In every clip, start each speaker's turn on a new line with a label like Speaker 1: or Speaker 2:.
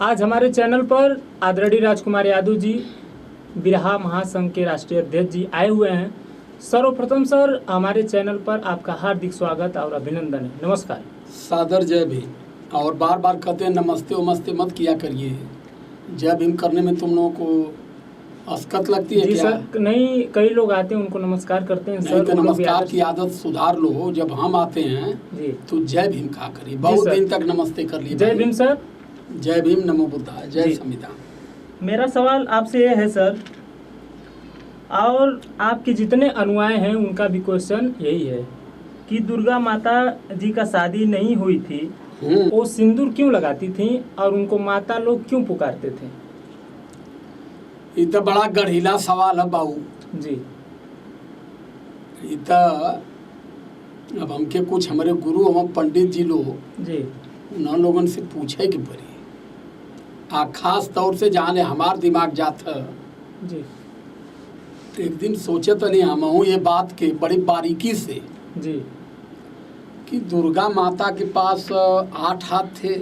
Speaker 1: आज हमारे चैनल पर आदरणीय राजकुमार यादव जी बिरहा महासंघ के राष्ट्रीय अध्यक्ष जी आए हुए हैं। सर्वप्रथम सर हमारे चैनल पर आपका हार्दिक स्वागत और अभिनंदन है। नमस्कार।
Speaker 2: सादर जय भीम। और बार बार कहते हैं नमस्ते उमस्ते मत किया करिए, जय भीम करने में तुम लोगों को अस्कत लगती है
Speaker 1: जी
Speaker 2: क्या?
Speaker 1: सर नहीं, कई लोग आते हैं उनको नमस्कार करते हैं
Speaker 2: नहीं
Speaker 1: सर।
Speaker 2: तो नमस्कार की आदत सुधार लो। जब हम आते हैं
Speaker 1: जी
Speaker 2: तो जय भीम कहा करिए। बहुत दिन तक नमस्ते कर लिए।
Speaker 1: जय भीम सर।
Speaker 2: जय भीम, नमो बुद्धाय, जय संविधान।
Speaker 1: मेरा सवाल आपसे ये है सर, और आपके जितने अनुयायी हैं उनका भी क्वेश्चन यही है कि दुर्गा माता जी का शादी नहीं हुई थी, वो सिंदूर क्यों लगाती थी और उनको माता लोग क्यों पुकारते थे?
Speaker 2: ये तो बड़ा गढ़ीला सवाल है बाबू
Speaker 1: जी।
Speaker 2: ये तो अब हमके कुछ हमारे गुरु हम पंडित जी लोग
Speaker 1: जी
Speaker 2: उन लोगों से पूछे कि पड़ी आ खास तौर से जाने हमार दिमाग जाता
Speaker 1: जी।
Speaker 2: तो एक दिन सोचे तो नहीं हम ये बात के बड़ी बारीकी से
Speaker 1: जी
Speaker 2: कि दुर्गा माता के पास 8 हाथ थे,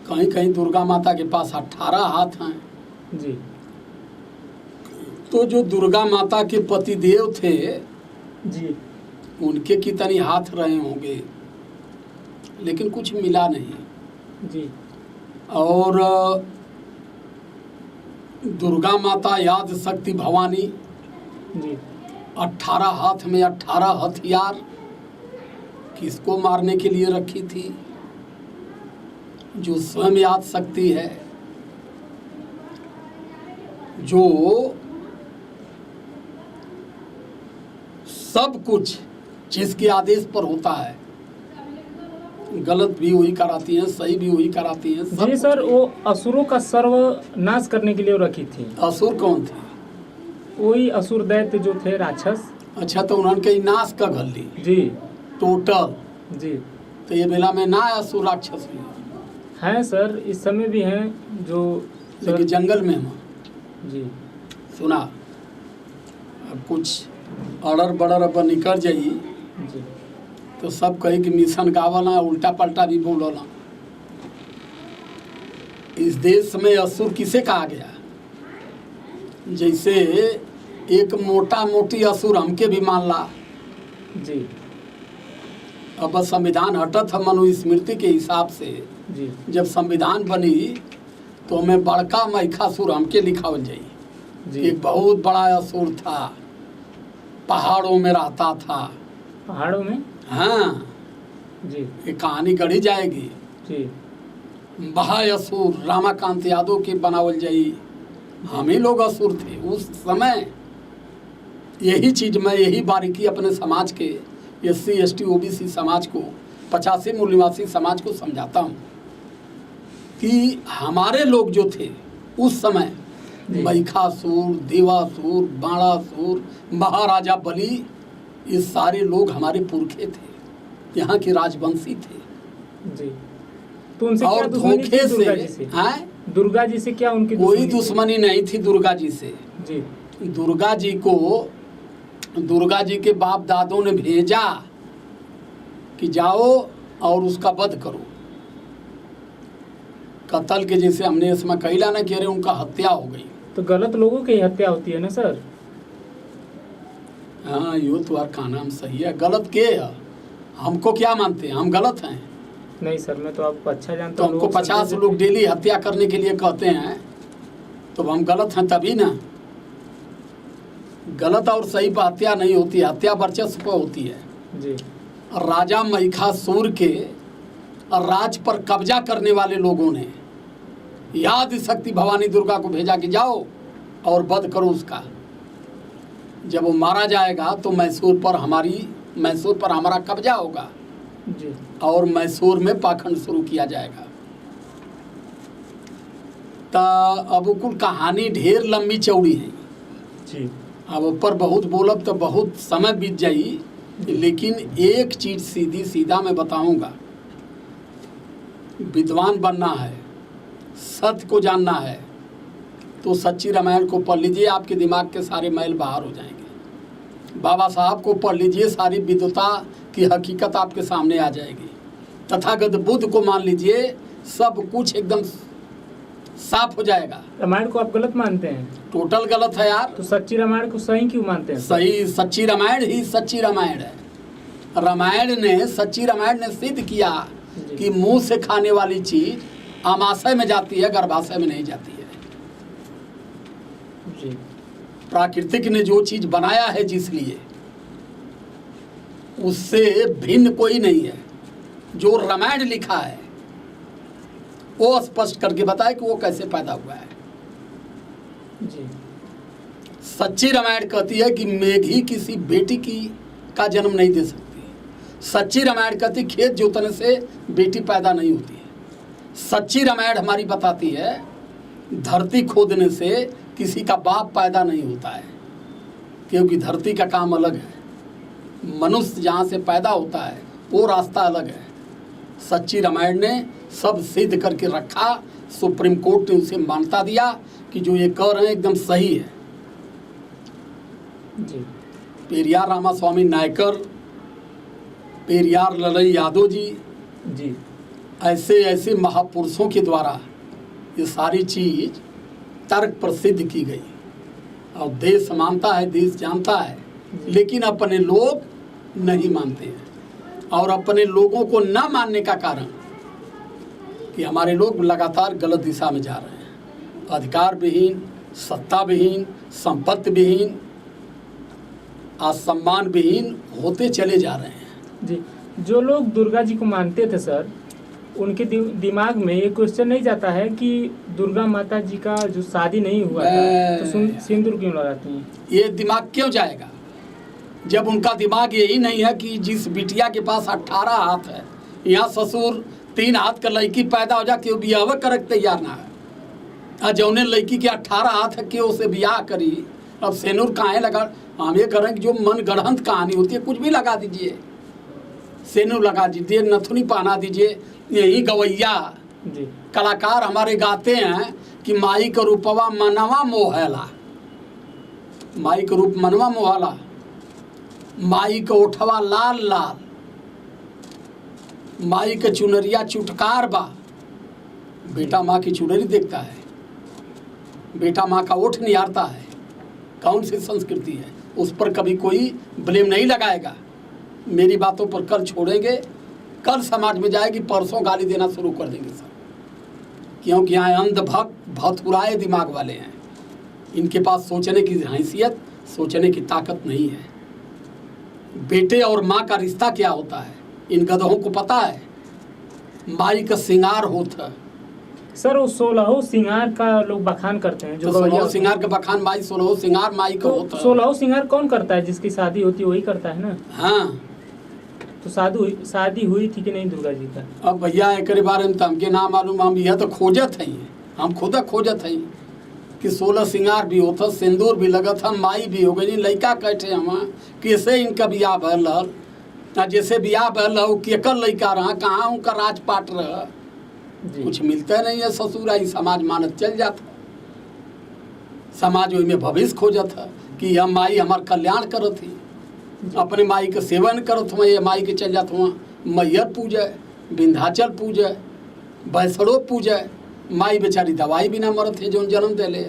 Speaker 2: कहीं कहीं दुर्गा माता के पास 18 हाथ हैं।
Speaker 1: जी।
Speaker 2: तो जो दुर्गा माता के पतिदेव थे
Speaker 1: जी
Speaker 2: उनके कितनी हाथ रहे होंगे, लेकिन कुछ मिला नहीं।
Speaker 1: जी।
Speaker 2: और दुर्गा माता याद शक्ति भवानी
Speaker 1: जी
Speaker 2: 18 हाथ में 18 हथियार किसको मारने के लिए रखी थी? जो स्वयं याद शक्ति है, जो सब कुछ जिसके आदेश पर होता है, गलत भी वही कराती हैं, सही भी वही कराती हैं।
Speaker 1: जी सर, वो असुरों का सर्वनाश करने के लिए रखी थी।
Speaker 2: असुर कौन थे?
Speaker 1: वही असुर दैत्य जो थे, राक्षस।
Speaker 2: अच्छा, तो उन्होंने कहीं नाश का घर ली
Speaker 1: जी
Speaker 2: टोटल।
Speaker 1: जी।
Speaker 2: तो ये बेला में ना असुर राक्षस भी
Speaker 1: हैं सर, इस समय भी हैं जो
Speaker 2: लेकिन जंगल में हम
Speaker 1: जी
Speaker 2: सुना। अब कुछ अड़र बड़र अपन निकल जाई
Speaker 1: जी
Speaker 2: तो सब कहे कि मिशन गावला, उल्टा पलटा भी बोलना। इस देश में असुर किसे कहा गया? जैसे एक मोटा मोटी असुर हमके भी मान ला।
Speaker 1: जी।
Speaker 2: अब संविधान हटत है मनुस्मृति के हिसाब से।
Speaker 1: जी
Speaker 2: जब संविधान बनी तो हमें बड़का महिषासुर हमके लिखावल जाई।
Speaker 1: जी।
Speaker 2: एक बहुत बड़ा असुर था, पहाड़ों में रहता था।
Speaker 1: पहाड़ों में?
Speaker 2: हाँ
Speaker 1: जी।
Speaker 2: ये कहानी गढ़ी जाएगी।
Speaker 1: जी।
Speaker 2: असुर रामाकांत यादव की बनावल जाई। हम ही लोग असुर थे उस समय। यही चीज मैं, यही बारीकी अपने समाज के SC ST OBC समाज को, 85 मूल निवासी समाज को समझाता हूँ कि हमारे लोग जो थे उस समय, महिषासुर, देवासुर, बाणासुर, महाराजा बलि, ये सारे लोग हमारे पुरखे थे, यहाँ के राजवंशी थे।
Speaker 1: जी। तो उनसे
Speaker 2: और
Speaker 1: क्या दुश्मनी थी
Speaker 2: धोखे
Speaker 1: दुर्गा जी से?
Speaker 2: हैं?
Speaker 1: दुर्गा जी से क्या उनकी
Speaker 2: कोई दुश्मनी नहीं थी दुर्गा जी से।
Speaker 1: जी।
Speaker 2: दुर्गा जी को दुर्गा जी के बाप दादों ने भेजा कि जाओ और उसका वध करो। कत्ल के जैसे हमने इसमें कहला ना कि अरे उनका हत्या हो गई।
Speaker 1: तो गलत लोगों की हत्या होती है ना सर?
Speaker 2: हाँ, यो तुम्हारा का नाम सही है। गलत के है? हमको क्या मानते हैं? हम गलत हैं?
Speaker 1: नहीं सर, मैं तो आपको अच्छा जानता
Speaker 2: तो
Speaker 1: हूँ।
Speaker 2: हमको 50 लोग डेली हत्या करने के लिए कहते हैं, तो हम गलत हैं तभी ना। गलत और सही पर हत्या नहीं होती, हत्या वर्चस्व पर होती है।
Speaker 1: जी।
Speaker 2: राजा महिषासुर के राज पर कब्जा करने वाले लोगों ने याद शक्ति भवानी दुर्गा को भेजा कि जाओ और वध करो उसका। जब वो मारा जाएगा तो मैसूर पर हमारा कब्जा होगा।
Speaker 1: जी।
Speaker 2: और मैसूर में पाखंड शुरू किया जाएगा। तो अब कुल कहानी ढेर लंबी चौड़ी है
Speaker 1: जी।
Speaker 2: अब ऊपर बहुत बोलब तो बहुत समय बीत जाई, लेकिन एक चीज सीधी सीधा मैं बताऊंगा। विद्वान बनना है, सत्य को जानना है, तो सच्ची रामायण को पढ़ लीजिए, आपके दिमाग के सारे मैल बाहर हो जाएंगे। बाबा साहब को पढ़ लीजिए, सारी विद्वता की हकीकत आपके सामने आ जाएगी। तथागत बुद्ध को मान लीजिए, सब कुछ एकदम साफ हो जाएगा।
Speaker 1: रामायण को आप गलत मानते हैं?
Speaker 2: टोटल गलत है यार।
Speaker 1: तो सच्ची रामायण को सही क्यों मानते हैं?
Speaker 2: सही, सच्ची रामायण ही सच्ची रामायण है। सच्ची रामायण ने सिद्ध किया कि मुंह से खाने वाली चीज आमाशय में जाती है, गर्भाशय में नहीं जाती है।
Speaker 1: जी।
Speaker 2: प्राकृतिक ने जो चीज बनाया है जिस लिए, उससे भिन्न कोई नहीं है। जो रामायण लिखा है वो स्पष्ट करके बताए कि वो कैसे पैदा हुआ है।
Speaker 1: जी।
Speaker 2: सच्ची रामायण कहती है कि मेघी किसी बेटी का जन्म नहीं दे सकती। सच्ची रामायण कहती खेत जोतने से बेटी पैदा नहीं होती है। सच्ची रामायण हमारी बताती है धरती खोदने से किसी का बाप पैदा नहीं होता है, क्योंकि धरती का काम अलग है। मनुष्य जहाँ से पैदा होता है वो रास्ता अलग है। सच्ची रामायण ने सब सिद्ध करके रखा। सुप्रीम कोर्ट ने उसे मान्यता दिया कि जो ये कह रहे हैं एकदम सही है।
Speaker 1: जी।
Speaker 2: पेरियार रामास्वामी नायकर, पेरियार ललई यादव जी, ऐसे ऐसे महापुरुषों के द्वारा ये सारी चीज तर्क पर सिद्ध की गई। और देश मानता है, देश जानता है, लेकिन अपने लोग नहीं मानते हैं। और अपने लोगों को न मानने का कारण कि हमारे लोग लगातार गलत दिशा में जा रहे हैं। अधिकार विहीन, सत्ता विहीन, संपत्ति विहीन, सम्मान विहीन होते चले जा रहे हैं।
Speaker 1: जी। जो लोग दुर्गा जी को मानते थे सर, उनके दिमाग में ये क्वेश्चन नहीं जाता है कि दुर्गा माता जी का जो शादी नहीं हुआ था तो सिंदूर क्यों लगाती हैं?
Speaker 2: ये दिमाग क्यों जाएगा जब उनका दिमाग यही नहीं है कि जिस बिटिया के पास 18 हाथ है, यहाँ ससुर 3 हाथ का लड़की पैदा हो जा के बियाह करे तैयार ना है। जौने लड़की के 18 हाथ है कि उसे बियाह करी। अब सेनूर काहे लगा? हम ये करें कि जो मन गढ़ंत कहानी होती है कुछ भी लगा दीजिए, सेनूर लगा दीजिए, नथुनी पहना दीजिए। यही गवैया
Speaker 1: जी।
Speaker 2: कलाकार हमारे गाते हैं कि माई का रूपवा मनवा मोहला, माई का रूप मनवा मोहला, माई का ओठवा लाल लाल, माई का चुनरिया चुटकार बा। बेटा माँ की चुनरी देखता है, बेटा माँ का ओठ निहारता है। कौन सी संस्कृति है? उस पर कभी कोई ब्लेम नहीं लगाएगा। मेरी बातों पर कल छोड़ेंगे, कल समाज में जाएगी, परसों गाली देना शुरू कर देंगे सब। क्योंकि यहाँ अंधभक्त भतुराए दिमाग वाले हैं। इनके पास सोचने की हैसियत, सोचने की ताकत नहीं है। बेटे और माँ का रिश्ता क्या होता है इन गधों को पता है। माई का श्रृंगार होता
Speaker 1: सर, वो 16 श्रृंगार का लोग बखान करते हैं। जो
Speaker 2: 16 श्रृंगार का बखान माई, 16 श्रृंगार माई का होता है।
Speaker 1: 16 श्रृंगार कौन करता है? जिसकी शादी होती है वही करता है ना।
Speaker 2: हाँ,
Speaker 1: तो शादी हुई थी कि नहीं दुर्गा जी का?
Speaker 2: अब भैया एक बारे में तो हमके ना मालूम। हम यह तो खोजत है, हम खुद खोजत है कि 16 श्रृंगार भी होता, सिंदूर भी लगत, हम माई भी हो गई। लड़का कैठे हम कैसे इनका बियाह भल ना, जैसे बियाह भल केकर लड़का रहा, कहाँ उनका राजपाट रहा, कुछ मिलता नहीं है। ससुर आई समाज मानत चल जाता, समाज में भविष्य खोजत है कि हम माई हमार कल्याण करत ही, अपने माई के सेवन करत हुआ। ये माई के चल जात हुआ मैयर पूजा, विंध्याचल पूजा, बैसड़ो पूजा। माई बेचारी दवाई बिना मरत है जो जन्म दे ले।